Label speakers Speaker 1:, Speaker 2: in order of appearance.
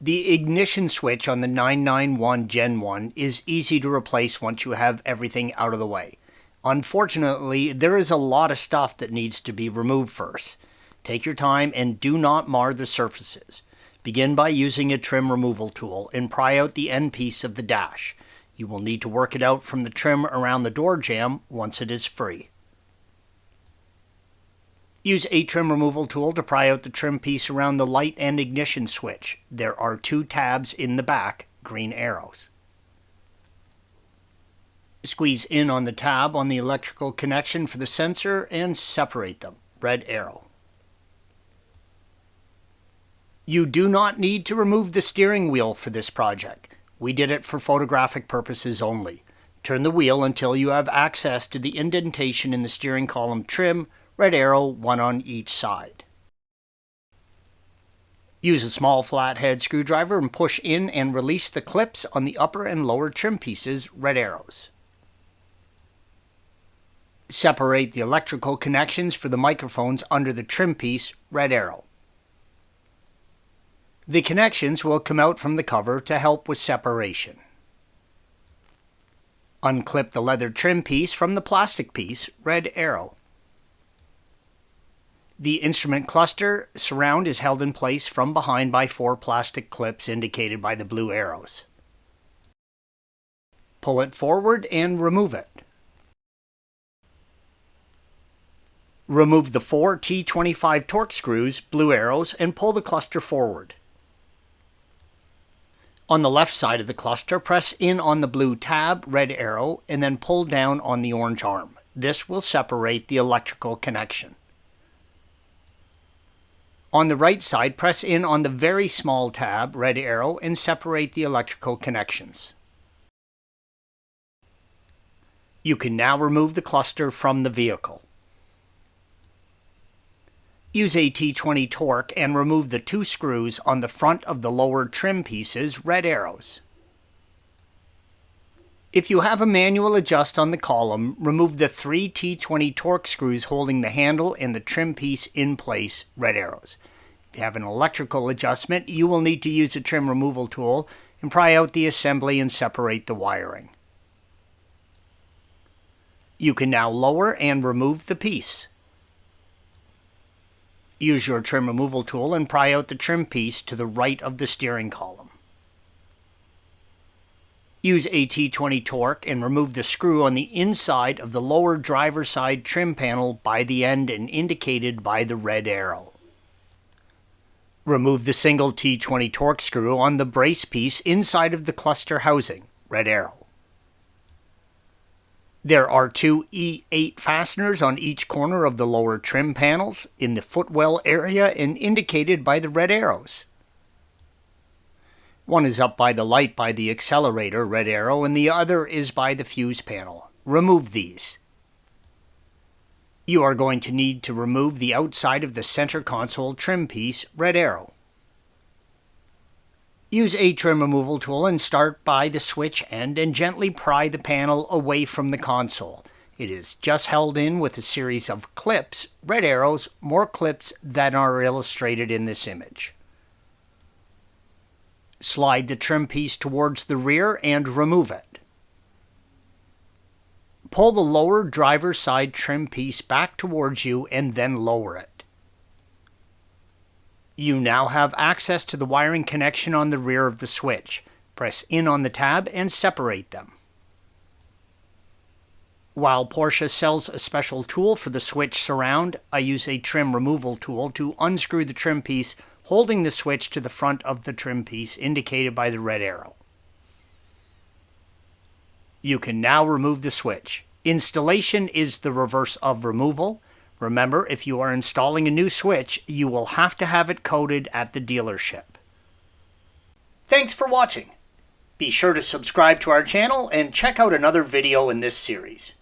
Speaker 1: The ignition switch on the 991 Gen 1 is easy to replace once you have everything out of the way. Unfortunately, there is a lot of stuff that needs to be removed first. Take your time and do not mar the surfaces. Begin by using a trim removal tool and pry out the end piece of the dash. You will need to work it out from the trim around the door jamb once it is free. Use a trim removal tool to pry out the trim piece around the light and ignition switch. There are 2 tabs in the back, green arrows. Squeeze in on the tab on the electrical connection for the sensor and separate them, red arrow. You do not need to remove the steering wheel for this project. We did it for photographic purposes only. Turn the wheel until you have access to the indentation in the steering column trim, red arrow, 1 on each side. Use a small flathead screwdriver and push in and release the clips on the upper and lower trim pieces, red arrows. Separate the electrical connections for the microphones under the trim piece, red arrow. The connections will come out from the cover to help with separation. Unclip the leather trim piece from the plastic piece, red arrow. The instrument cluster surround is held in place from behind by 4 plastic clips indicated by the blue arrows. Pull it forward and remove it. Remove the 4 T20 Torx screws, blue arrows, and pull the cluster forward. On the left side of the cluster, press in on the blue tab, red arrow, and then pull down on the orange arm. This will separate the electrical connection. On the right side, press in on the very small tab, red arrow, and separate the electrical connections. You can now remove the cluster from the vehicle. Use a T20 torque and remove the 2 screws on the front of the lower trim pieces, red arrows. If you have a manual adjust on the column, remove the 3 T20 torque screws holding the handle and the trim piece in place, red arrows. If you have an electrical adjustment, you will need to use a trim removal tool and pry out the assembly and separate the wiring. You can now lower and remove the piece. Use your trim removal tool and pry out the trim piece to the right of the steering column. Use a T20 torque and remove the screw on the inside of the lower driver's side trim panel by the end and indicated by the red arrow. Remove the single T20 torque screw on the brace piece inside of the cluster housing, red arrow. There are 2 E8 fasteners on each corner of the lower trim panels in the footwell area and indicated by the red arrows. One is up by the light by the accelerator, red arrow, and the other is by the fuse panel. Remove these. You are going to need to remove the outside of the center console trim piece, red arrow. Use a trim removal tool and start by the switch end and gently pry the panel away from the console. It is just held in with a series of clips, red arrows, more clips than are illustrated in this image. Slide the trim piece towards the rear and remove it. Pull the lower driver's side trim piece back towards you and then lower it. You now have access to the wiring connection on the rear of the switch. Press in on the tab and separate them. While Porsche sells a special tool for the switch surround, I use a trim removal tool to unscrew the trim piece holding the switch to the front of the trim piece indicated by the red arrow. You can now remove the switch. Installation is the reverse of removal. Remember, if you are installing a new switch, you will have to have it coded at the dealership. Thanks for watching. Be sure to subscribe to our channel and check out another video in this series.